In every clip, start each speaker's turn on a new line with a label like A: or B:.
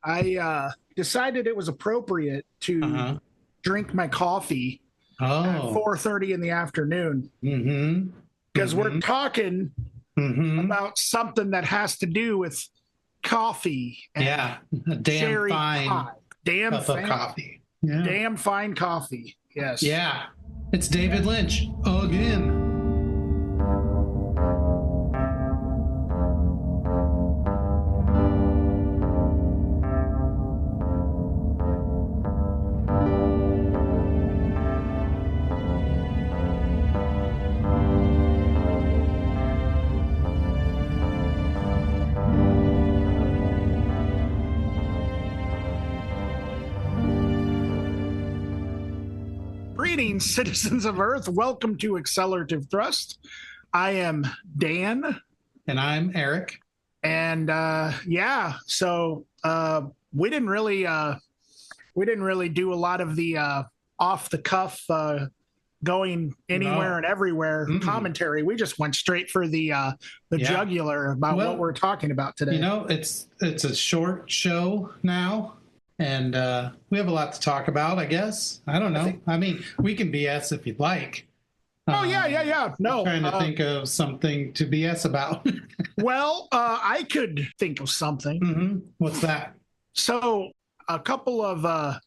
A: I decided it was appropriate to
B: Uh-huh.
A: drink my coffee at
B: Oh.
A: 4:30 in the afternoon
B: Mm-hmm.
A: because we're
B: Mm-hmm.
A: talking
B: Mm-hmm.
A: about something that has to do with coffee and
B: Yeah. A damn
A: cherry
B: fine
A: pie. Damn
B: cup of
A: fan,
B: coffee. Yeah.
A: damn fine coffee. Yes.
B: Yeah. It's David Lynch again.
A: Greetings, citizens of Earth. Welcome to Accelerativ Thrust. I am Dan,
B: And I'm Erik.
A: and we didn't really do a lot of the off the cuff going anywhere
B: No.
A: and everywhere
B: Mm-mm.
A: commentary. We just went straight for the
B: Yeah.
A: jugular about
B: Well,
A: what we're talking about today.
B: It's a short show now, and we have a lot to talk about, I guess. I don't know. I mean, we can BS if you'd like.
A: Oh yeah. No,
B: I'm trying to think of something to BS about.
A: well, I could think of something.
B: Mm-hmm. What's that?
A: So a couple of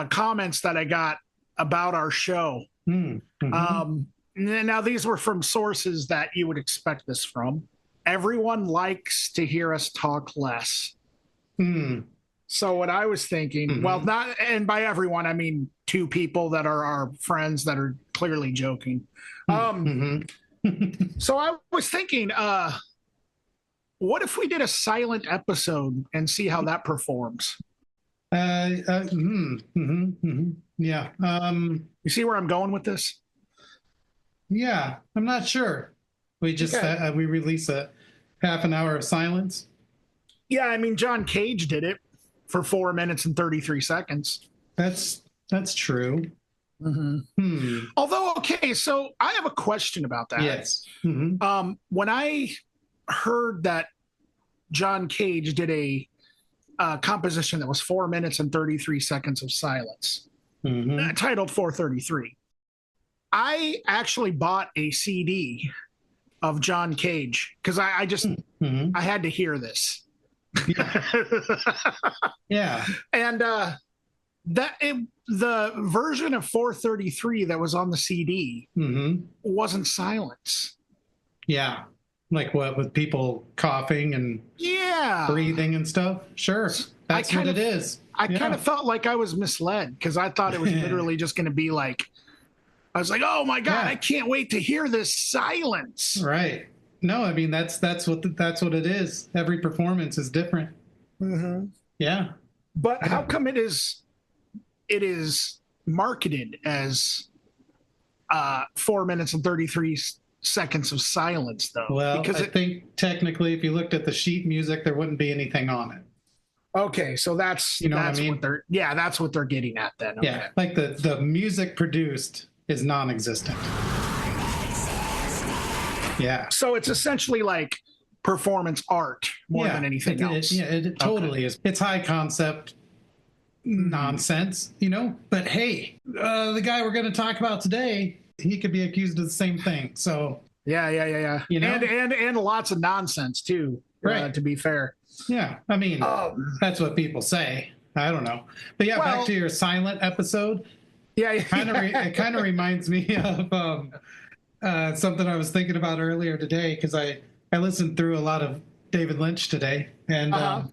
A: comments that I got about our show.
B: Mm-hmm.
A: Now these were from sources that you would expect this from. Everyone likes to hear us talk less.
B: Mm.
A: So what I was thinking, well, not, and by everyone, I mean two people that are our friends that are clearly joking. So I was thinking, what if we did a silent episode and see how that performs?
B: Yeah.
A: You see where I'm going with this?
B: Yeah. I'm not sure. We just we release a half an hour of silence.
A: Yeah, I mean John Cage did it for 4 minutes and 33 seconds.
B: That's true.
A: Although, okay, so I have a question about that.
B: Yes.
A: When I heard that John Cage did a composition that was 4 minutes and 33 seconds of silence, titled 433, I actually bought a CD of John Cage because I just I had to hear this.
B: Yeah.
A: And the version of 433 that was on the CD wasn't silence.
B: Yeah. Like what, with people coughing and breathing and stuff? Sure. That's what it is.
A: I kind of felt like I was misled because I thought it was literally just going to be like, I was like, oh my God, I can't wait to hear this silence.
B: Right. No, I mean, that's what it is. Every performance is different. Yeah.
A: But how come it is marketed as 4 minutes and 33 seconds of silence, though?
B: Well, because I think technically, if you looked at the sheet music, there wouldn't be anything on it.
A: Okay, so that's
B: what I mean?
A: That's what they're getting at then. Okay.
B: Yeah, like the music produced is non-existent. Yeah.
A: So it's essentially like performance art more than anything else.
B: It totally is. It's high concept nonsense, But hey, the guy we're going to talk about today, he could be accused of the same thing. So
A: yeah. And lots of nonsense too. Right. To be fair.
B: Yeah. I mean, that's what people say. I don't know. But yeah, back to your silent episode.
A: Yeah.
B: It kind of reminds me of something I was thinking about earlier today because I listened through a lot of David Lynch today, and I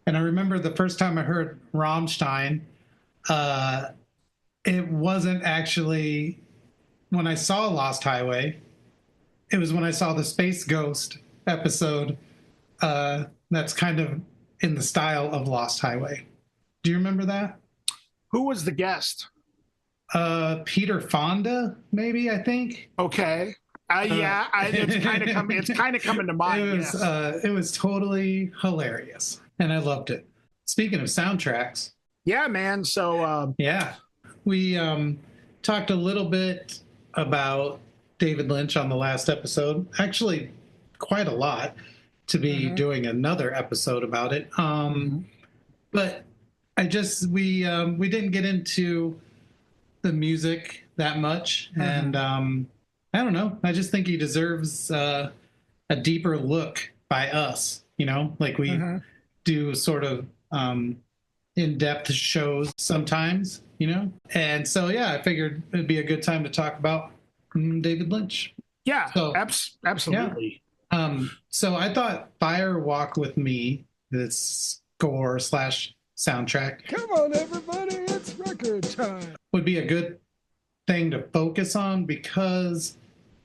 B: remember the first time I heard Rammstein, it wasn't actually when I saw Lost Highway. It was when I saw the Space Ghost episode. That's kind of in the style of Lost Highway. Do you remember that?
A: Who was the guest?
B: Peter Fonda, maybe, I think.
A: Okay. It's kind of coming to mind.
B: It was totally hilarious, and I loved it. Speaking of soundtracks.
A: Yeah, man. So
B: we talked a little bit about David Lynch on the last episode. Actually, quite a lot to be doing another episode about it. But we didn't get into the music that much, and I don't know. I just think he deserves a deeper look by us. Like we do sort of in-depth shows sometimes. And so I figured it'd be a good time to talk about David Lynch.
A: Yeah, so, absolutely.
B: Yeah. So I thought Fire Walk with Me, this score / soundtrack.
C: Come on, everybody, it's record time.
B: Would be a good thing to focus on because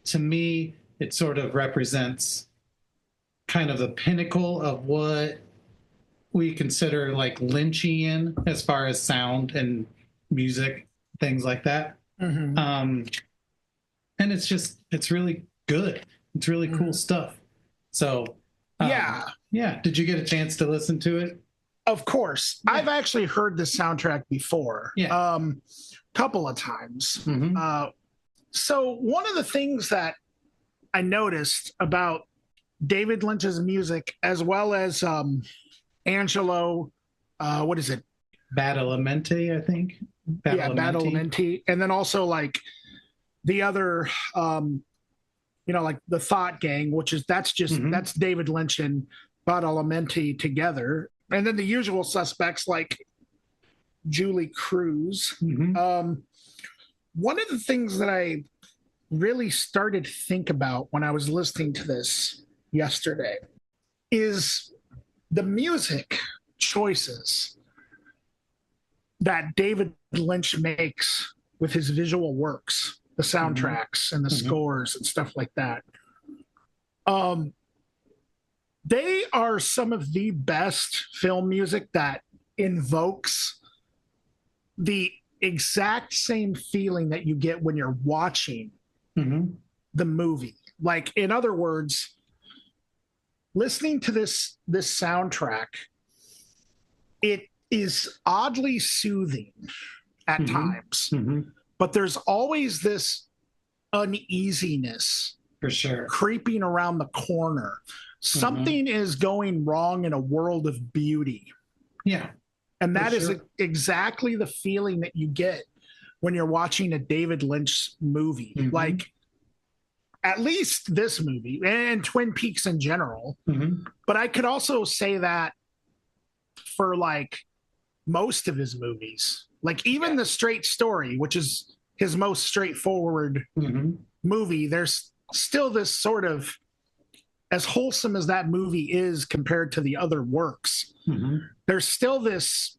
B: to me, it sort of represents kind of the pinnacle of what we consider like Lynchian as far as sound and music, things like that. And it's really good. It's really cool stuff. So yeah. Did you get a chance to listen to it?
A: Of course. Yeah. I've actually heard the soundtrack before.
B: Yeah.
A: Couple of times. So one of the things that I noticed about David Lynch's music, as well as Angelo, what is it?
B: Badalamenti, I think.
A: Badalamenti. And then also like the other, like the Thought Gang, that's David Lynch and Badalamenti together. And then the usual suspects like Julie Cruz. One of the things that I really started to think about when I was listening to this yesterday is the music choices that David Lynch makes with his visual works, the soundtracks and the scores and stuff like that. They are some of the best film music that invokes the exact same feeling that you get when you're watching the movie. Like, in other words, listening to this soundtrack, it is oddly soothing at times, but there's always this uneasiness
B: for sure
A: creeping around the corner. Something is going wrong in a world of beauty.
B: Yeah.
A: And that is exactly the feeling that you get when you're watching a David Lynch movie. Like, at least this movie and Twin Peaks in general. But I could also say that for like most of his movies, like even The Straight Story, which is his most straightforward movie, there's still this sort of, as wholesome as that movie is compared to the other works, there's still this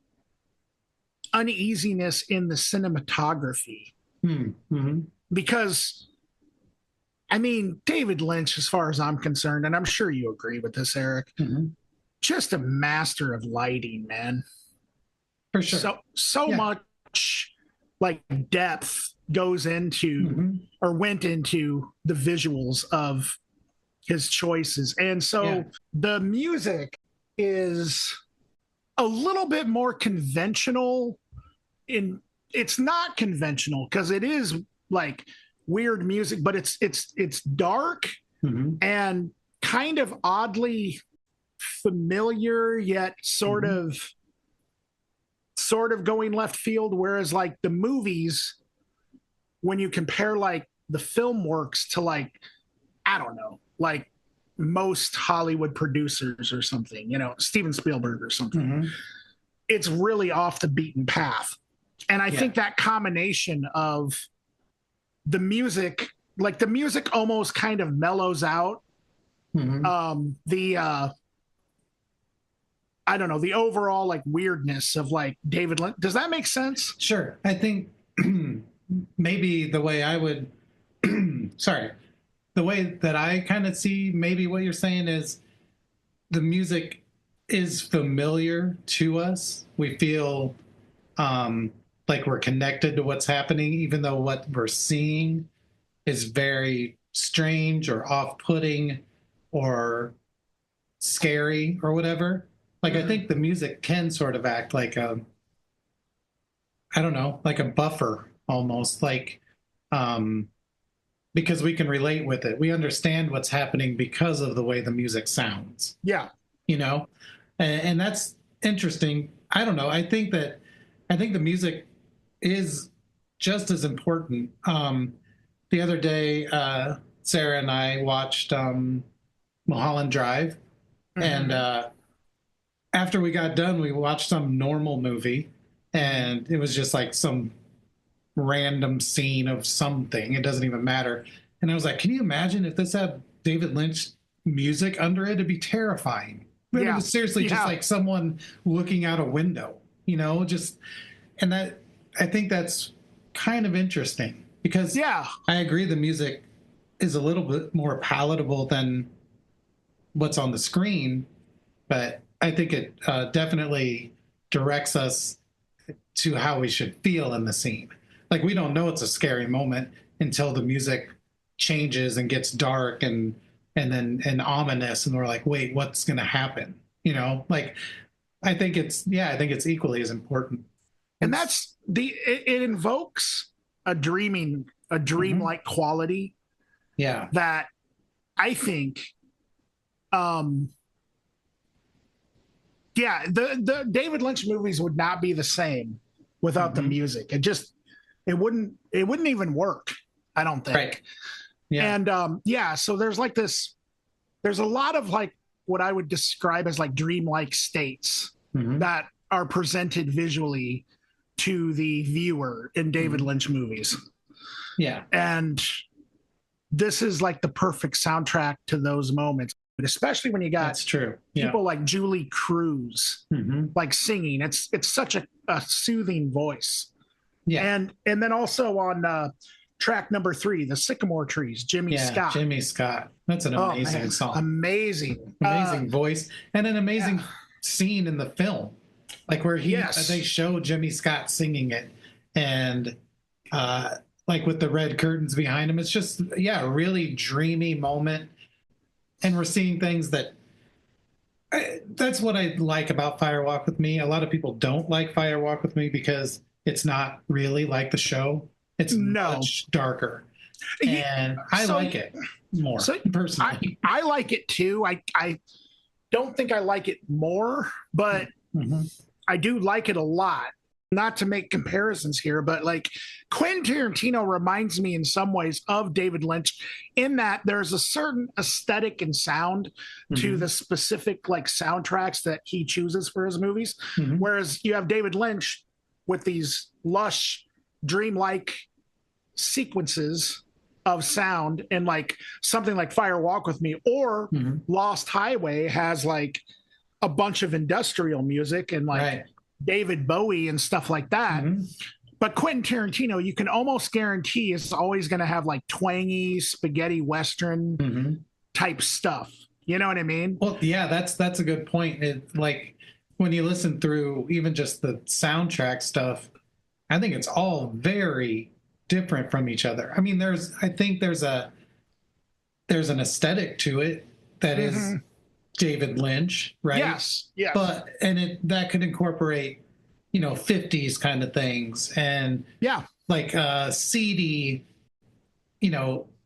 A: uneasiness in the cinematography. Because, I mean, David Lynch, as far as I'm concerned, and I'm sure you agree with this, Eric, just a master of lighting, man.
B: For sure.
A: So much like depth goes into or went into the visuals of his choices. And so the music is a little bit more conventional. It's not conventional because it is like weird music, but it's dark and kind of oddly familiar, yet sort of going left field. Whereas like the movies, when you compare like the film works to like, I don't know, like most Hollywood producers or something, Steven Spielberg or something, it's really off the beaten path. And I think that combination of the music, like the music almost kind of mellows out I don't know, the overall like weirdness of like David Lynch. Does that make sense?
B: Sure. I think maybe the way I would, the way that I kind of see maybe what you're saying is the music is familiar to us. We feel like we're connected to what's happening, even though what we're seeing is very strange or off-putting or scary or whatever. Like, I think the music can sort of act like a, I don't know, like a buffer almost, like, because we can relate with it. We understand what's happening because of the way the music sounds.
A: Yeah.
B: And that's interesting I don't know. I think the music is just as important. The other day, Sarah and I watched Mulholland Drive, and after we got done, we watched some normal movie, and it was just like some random scene of something. It doesn't even matter. And I was like, can you imagine if this had David Lynch music under it? It'd be terrifying. But it was seriously just like someone looking out a window, and that, I think that's kind of interesting because I agree the music is a little bit more palatable than what's on the screen, but I think it definitely directs us to how we should feel in the scene. Like, we don't know it's a scary moment until the music changes and gets dark and ominous, and we're like, wait, what's going to happen? Like, I think it's equally as important.
A: And that's it invokes a dreamlike quality.
B: Yeah.
A: That I think, the David Lynch movies would not be the same without the music. It wouldn't even work, I don't think.
B: Right. Yeah.
A: And so there's a lot of like what I would describe as like dreamlike states that are presented visually to the viewer in David Lynch movies.
B: Yeah.
A: And this is like the perfect soundtrack to those moments, but especially when you got
B: That's true.
A: people like Julie Cruz like singing. It's such a soothing voice.
B: Yeah.
A: And then also on track number 3, The Sycamore Trees, Jimmy Scott.
B: Jimmy Scott. That's an amazing song.
A: Amazing
B: Voice, and an amazing scene in the film, like where they show Jimmy Scott singing it, and like with the red curtains behind him. It's just a really dreamy moment, and we're seeing things that's what I like about Fire Walk with Me. A lot of people don't like Fire Walk with Me because it's not really like the show. It's much darker, and I like it more personally.
A: I like it too. I don't think I like it more, but I do like it a lot. Not to make comparisons here, but like Quentin Tarantino reminds me in some ways of David Lynch in that there's a certain aesthetic and sound to the specific like soundtracks that he chooses for his movies. Whereas you have David Lynch with these lush, dreamlike sequences of sound, and like something like Fire Walk with Me or Lost Highway has like a bunch of industrial music and like David Bowie and stuff like that. But Quentin Tarantino, you can almost guarantee is always going to have like twangy spaghetti western type stuff. You know what I mean?
B: Well, yeah, that's a good point. It, like when you listen through even just the soundtrack stuff, I think it's all very different from each other. I mean, I think there's an aesthetic to it that is David Lynch, right?
A: Yes.
B: But that could incorporate, 50s kind of things and like seedy,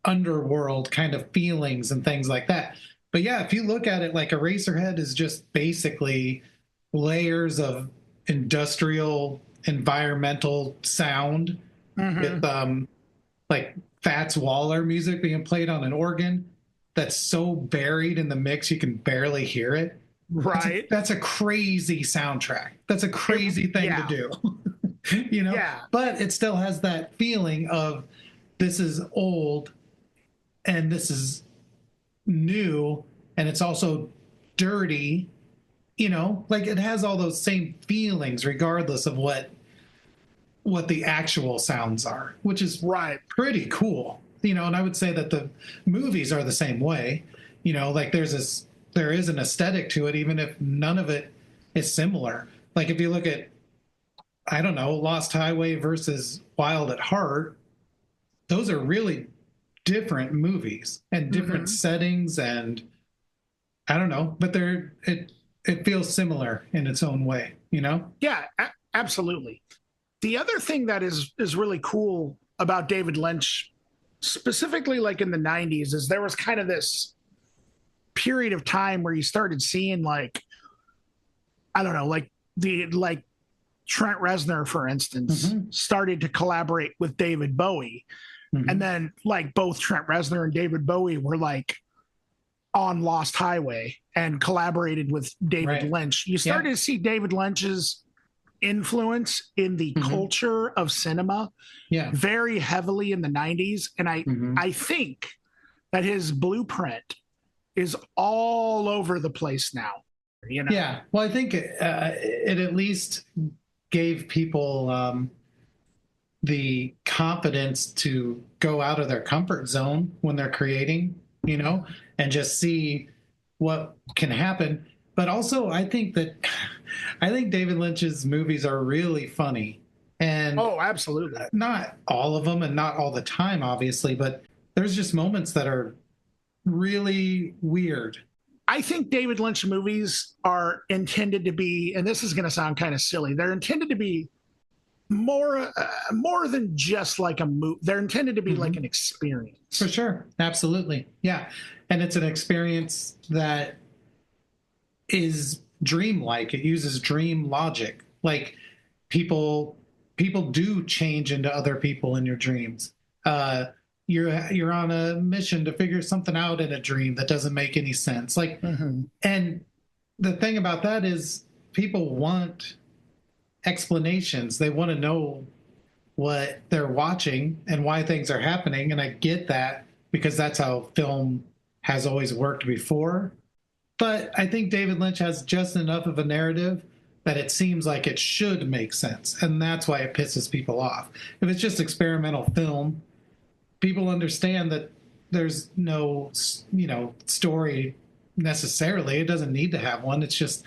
B: underworld kind of feelings and things like that. But if you look at it, like Eraserhead is just basically layers of industrial environmental sound with like Fats Waller music being played on an organ that's so buried in the mix you can barely hear it.
A: Right.
B: That's a crazy soundtrack. That's a crazy thing to do. But it still has that feeling of this is old and this is new, and it's also dirty, like it has all those same feelings regardless of what the actual sounds are, which is pretty cool. And I would say that the movies are the same way. Like there is an aesthetic to it, even if none of it is similar. Like if you look at, I don't know, Lost Highway versus Wild at Heart, those are really different movies and different settings, and I don't know, but it feels similar in its own way,
A: Yeah, absolutely. The other thing that is really cool about David Lynch, specifically like in the 90s, is there was kind of this period of time where you started seeing like, I don't know, like the like Trent Reznor, for instance, started to collaborate with David Bowie. And then like both Trent Reznor and David Bowie were like on Lost Highway and collaborated with David Lynch. You started to see David Lynch's influence in the culture of cinema very heavily in the 90s. And I think that his blueprint is all over the place now. You know?
B: Yeah. Well, I think it at least gave people the confidence to go out of their comfort zone when they're creating, you know, and just see what can happen. But also, I think David Lynch's movies are really funny. And
A: absolutely.
B: Not all of them and not all the time, obviously, but there's just moments that are really weird.
A: I think David Lynch movies are intended to be, and this is going to sound kind of silly, they're intended to be more than just like a movie. They're intended to be like an experience.
B: For sure. Absolutely. Yeah. And it's an experience that is dreamlike. It uses dream logic. Like people do change into other people in your dreams. You're on a mission to figure something out in a dream that doesn't make any sense. Like, and the thing about that is people want explanations. They want to know what they're watching and why things are happening. And I get that because that's how film has always worked before. But I think David Lynch has just enough of a narrative that it seems like it should make sense. And that's why it pisses people off. If it's just experimental film, people understand that there's no, story necessarily. It doesn't need to have one. It's just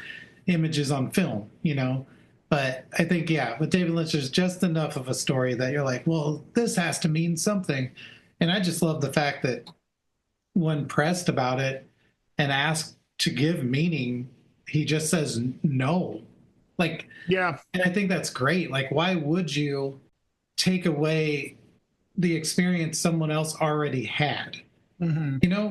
B: images on film, But I think, with David Lynch, there's just enough of a story that you're like, well, this has to mean something. And I just love the fact that when pressed about it and asked to give meaning, he just says no. Like, and I think that's great. Like, why would you take away the experience someone else already had?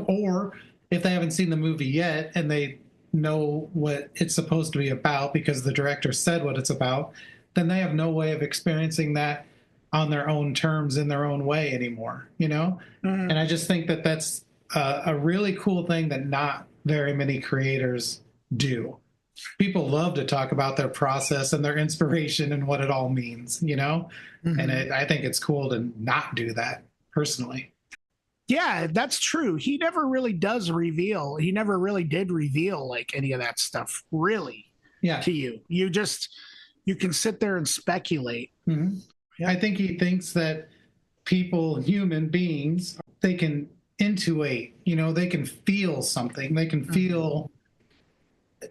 B: Or if they haven't seen the movie yet and they know what it's supposed to be about because the director said what it's about, then they have no way of experiencing that on their own terms in their own way anymore, And I just think that that's a really cool thing that not very many creators do. People love to talk about their process and their inspiration and what it all means, And I think it's cool to not do that personally.
A: Yeah, that's true. He never really does reveal. He never really did reveal like any of that stuff, really, to you. You can sit there and speculate.
B: Yeah. I think he thinks that people, human beings, they can intuit, they can feel something. They can feel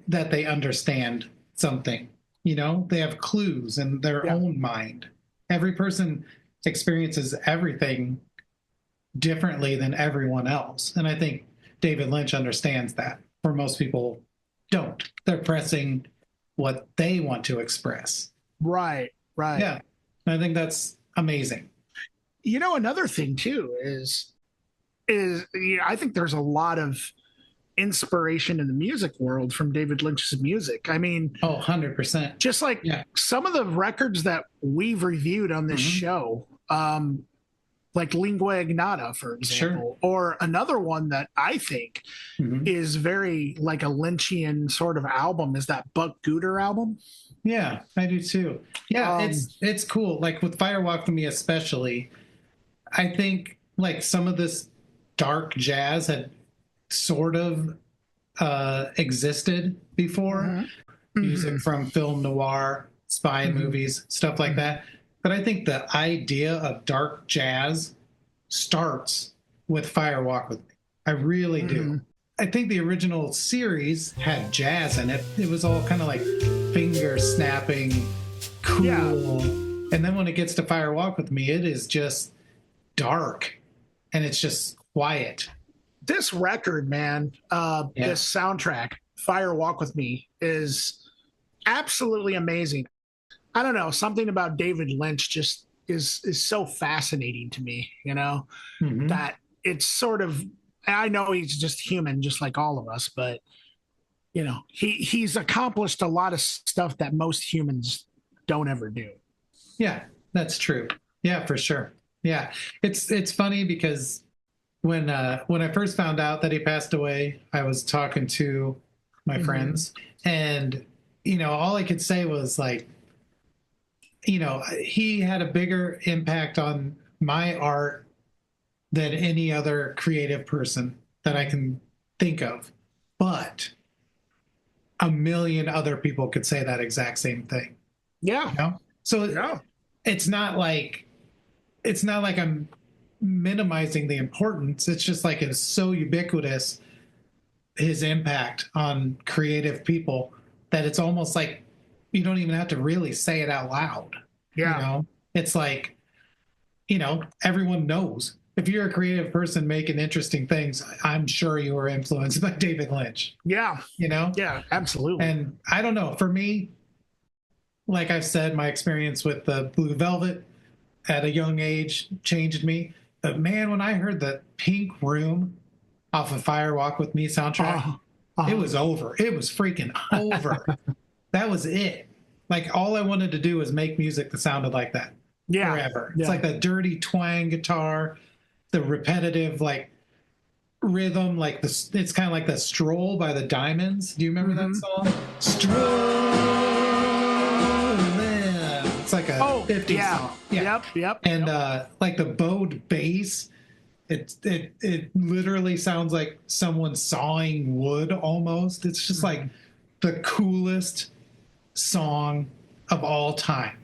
B: that they understand something, they have clues in their own mind. Every person experiences everything differently than everyone else. And I think David Lynch understands that. For most people don't. They're pressing what they want to express.
A: Right.
B: Yeah. I think that's amazing.
A: Another thing too is I think there's a lot of inspiration in the music world from David Lynch's music. I mean,
B: 100%.
A: Just like some of the records that we've reviewed on this show, like Lingua Ignota, for example, or another one that I think is very like a Lynchian sort of album is that Buck Gooder album.
B: Yeah, I do too. Yeah, it's cool. Like with Firewalk With Me especially, I think like some of this dark jazz had sort of existed before. Music from film noir, spy movies, stuff like that. But I think the idea of dark jazz starts with Firewalk With Me. I really do. I think the original series had jazz in it. It was all kind of like finger snapping, cool. Yeah. And then when it gets to Firewalk With Me, it is just dark and it's just quiet.
A: This record, man, this soundtrack, Firewalk With Me, is absolutely amazing. I don't know, something about David Lynch just is so fascinating to me, that it's sort of, I know he's just human, just like all of us, but he's accomplished a lot of stuff that most humans don't ever do.
B: Yeah, that's true. Yeah, for sure. Yeah, it's funny because when I first found out that he passed away, I was talking to my friends, and all I could say was like, he had a bigger impact on my art than any other creative person that I can think of. But a million other people could say that exact same thing.
A: Yeah.
B: So
A: yeah.
B: it's not like I'm minimizing the importance. It's just like it's so ubiquitous, his impact on creative people, that it's almost like you don't even have to really say it out loud.
A: Yeah.
B: It's like, everyone knows. If you're a creative person making interesting things, I'm sure you were influenced by David Lynch.
A: Yeah. Yeah, absolutely.
B: And I don't know, for me, like I've said, my experience with the Blue Velvet at a young age changed me. But man, when I heard the Pink Room off of Fire Walk with Me soundtrack, it was over. It was freaking over. That was it. Like all I wanted to do was make music that sounded like that.
A: Yeah.
B: Forever.
A: Yeah.
B: It's like the dirty twang guitar, the repetitive like rhythm, like it's kind of like the Stroll by the Diamonds. Do you remember that song? Stroll. It's like a 50s song.
A: Yeah. Yep.
B: And like the bowed bass, it literally sounds like someone sawing wood almost. It's just like the coolest song of all time.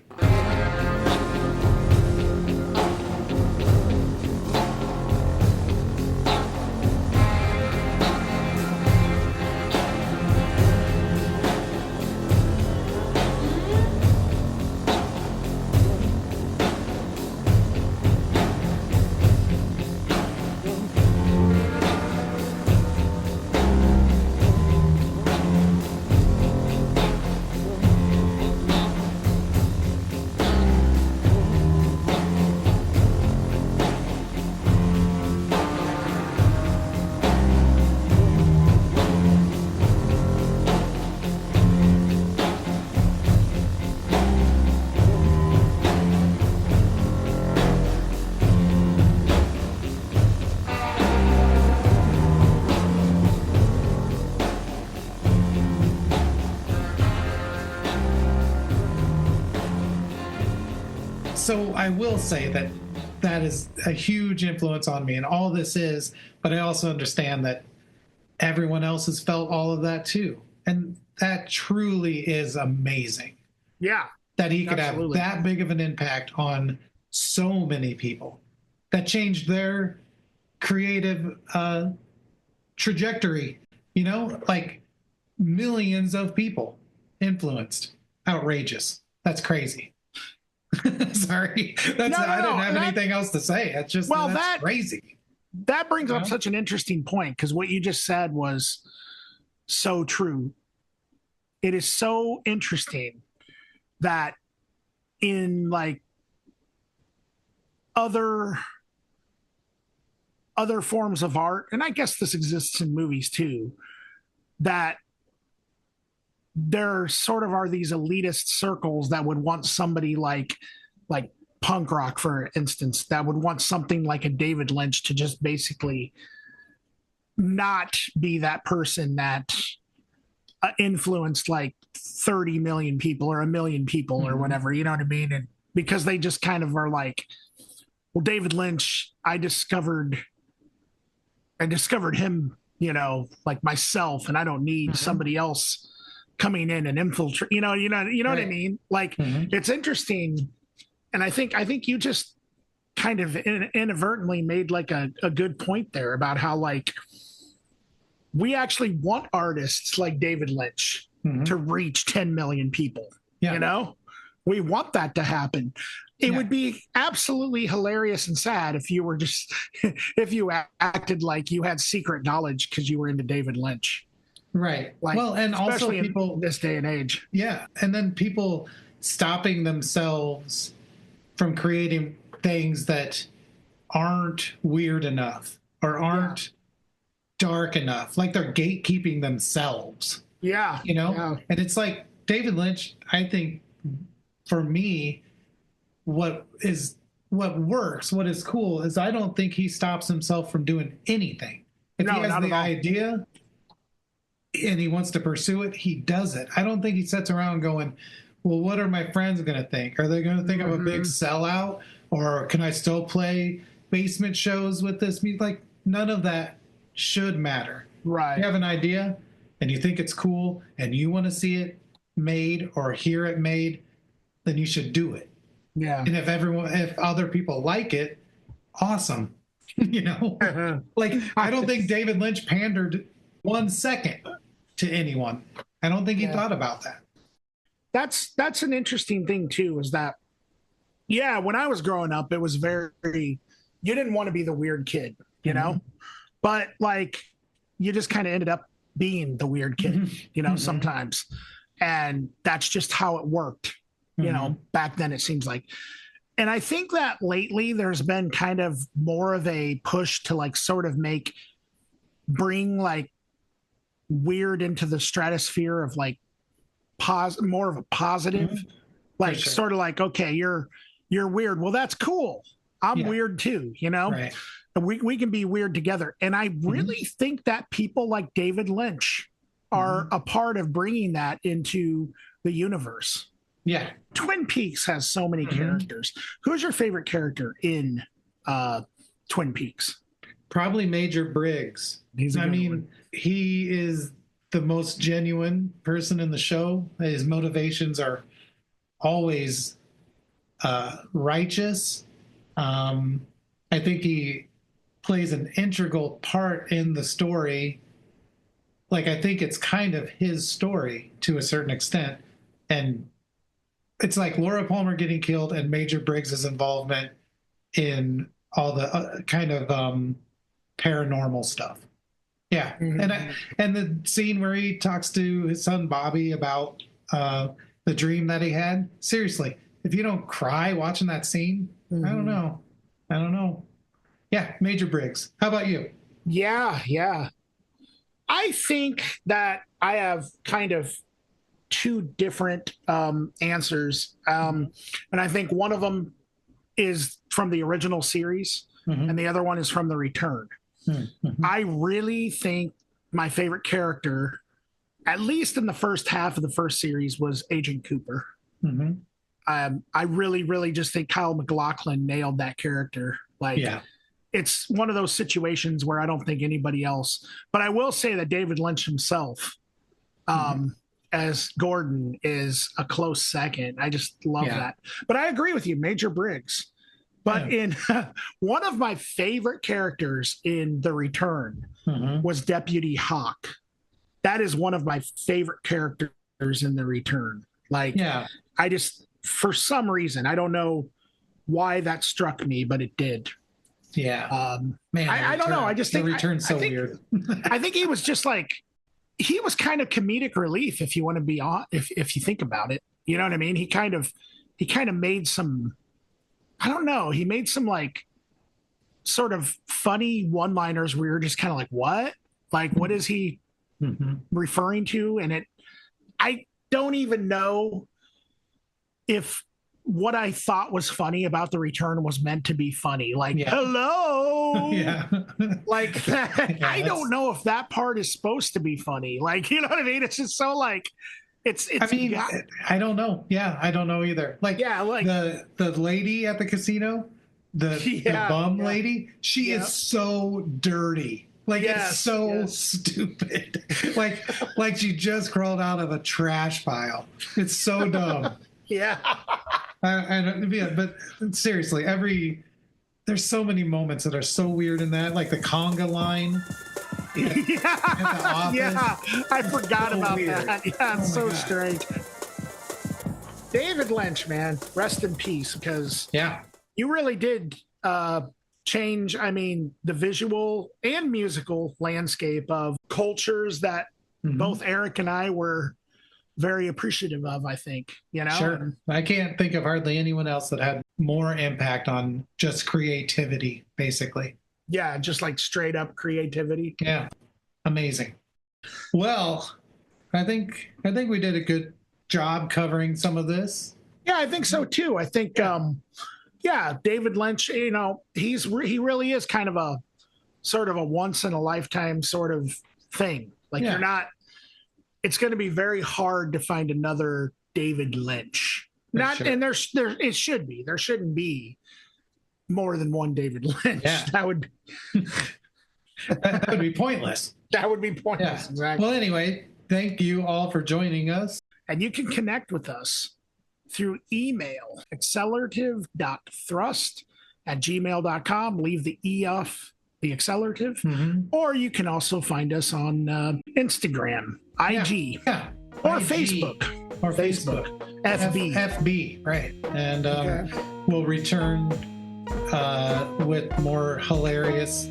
B: So I will say that is a huge influence on me, and all this is, but I also understand that everyone else has felt all of that too. And that truly is amazing.
A: Yeah.
B: That he could have that big of an impact on so many people that changed their creative trajectory, like millions of people influenced. Outrageous. That's crazy. Sorry, I didn't have anything else to say. It's just that's crazy.
A: That brings up such an interesting point, because what you just said was so true. It is so interesting that in like other forms of art, and I guess this exists in movies too, that there sort of are these elitist circles that would want somebody like punk rock, for instance, that would want something like a David Lynch to just basically not be that person that influenced like 30 million people or a million people or whatever, you know what I mean? And because they just kind of are like, well, David Lynch, I discovered him, like myself, and I don't need somebody else coming in and infiltrate, you know what I mean? Like it's interesting. And I think you just kind of inadvertently made like a good point there about how like we actually want artists like David Lynch to reach 10 million people. We want that to happen. It would be absolutely hilarious and sad if you were just if you acted like you had secret knowledge because you were into David Lynch.
B: Right.
A: Like,
B: well, and also people
A: in this day and age.
B: Yeah. And then people stopping themselves from creating things that aren't weird enough or aren't dark enough. Like they're gatekeeping themselves.
A: Yeah.
B: You know?
A: Yeah.
B: And it's like David Lynch, I think for me, what works, what is cool is I don't think he stops himself from doing anything. If he has the idea and he wants to pursue it, he does it. I don't think he sits around going, well, what are my friends going to think? Are they going to think I'm a big sellout? Or can I still play basement shows with this music? Like, none of that should matter.
A: Right.
B: If you have an idea and you think it's cool and you want to see it made or hear it made, then you should do it.
A: Yeah.
B: And if other people like it, awesome. You know, like, I don't think David Lynch pandered 1 second to anyone. I don't think he thought about that.
A: That's an interesting thing too, is that, yeah, when I was growing up, it was very, you didn't want to be the weird kid, you know, but like, you just kind of ended up being the weird kid, you know, sometimes. And that's just how it worked, you know, back then it seems like. And I think that lately there's been kind of more of a push to like sort of bring like weird into the stratosphere of like more of a positive, like sort of like, okay, you're weird. Well, that's cool. I'm weird too, you know?
B: Right.
A: We can be weird together. And I really think that people like David Lynch are a part of bringing that into the universe.
B: Yeah.
A: Twin Peaks has so many characters. Who's your favorite character in Twin Peaks?
B: Probably Major Briggs. He is the most genuine person in the show. His motivations are always righteous. I think he plays an integral part in the story. Like, I think it's kind of his story to a certain extent. And it's like Laura Palmer getting killed and Major Briggs's involvement in all the kind of paranormal stuff. Yeah. And the scene where he talks to his son Bobby about the dream that he had. Seriously, if you don't cry watching that scene, I don't know. Yeah, Major Briggs. How about you?
A: Yeah. I think that I have kind of two different answers. And I think one of them is from the original series and the other one is from the return. I really think my favorite character, at least in the first half of the first series, was Agent Cooper. I really just think Kyle MacLachlan nailed that character. Like, it's one of those situations where I don't think anybody else, but I will say that David Lynch himself, as Gordon, is a close second. I just love that. But I agree with you, Major Briggs. But in one of my favorite characters in The Return was Deputy Hawk. That is one of my favorite characters in The Return. Like, I just, for some reason, I don't know why that struck me, but it did.
B: Yeah. Man,
A: I don't know. I just think
B: The Return's so weird.
A: I think he was just like, he was kind of comedic relief, if you want to be on, if you think about it. You know what I mean? He kind of made some, I don't know, he made some like sort of funny one-liners where you're just kind of like, what? Like, what is he referring to? And I don't even know if what I thought was funny about The Return was meant to be funny. Like, hello. Like that. I don't know if that part is supposed to be funny. Like, you know what I mean? It's just so like, I
B: don't know. Yeah, I don't know either. Like, like the lady at the casino, the bum lady, she is so dirty. Like, it's so stupid. like she just crawled out of a trash pile. It's so dumb. But seriously, there's so many moments that are so weird in that, like the conga line.
A: I forgot about that. Yeah, it's so strange. David Lynch, man, rest in peace, because you really did change, the visual and musical landscape of cultures that both Erik and I were very appreciative of, I think, you know?
B: Sure. I can't think of hardly anyone else that had more impact on just creativity, basically.
A: Yeah, just like straight up creativity.
B: Yeah. Amazing. Well, I think we did a good job covering some of this.
A: Yeah, I think so too. I think, David Lynch, he really is kind of a sort of a once in a lifetime sort of thing. Like it's going to be very hard to find another David Lynch. And it should be. There shouldn't be more than one David Lynch.
B: Yeah.
A: That would
B: be pointless.
A: That would be pointless.
B: Yeah.
A: Exactly.
B: Well, anyway, thank you all for joining us.
A: And you can connect with us through email, accelerativ.thrust@gmail.com. Leave the E off the accelerative.
B: Mm-hmm.
A: Or you can also find us on Instagram, IG, or
B: IG.
A: Facebook.
B: Or Facebook.
A: FB.
B: FB, right. And we'll return with more hilarious,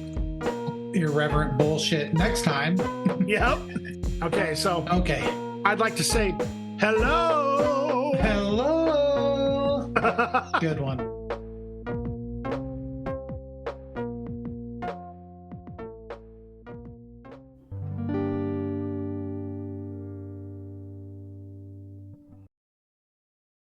B: irreverent bullshit next time.
A: Yep. Okay, so I'd like to say hello.
B: Hello. Good one.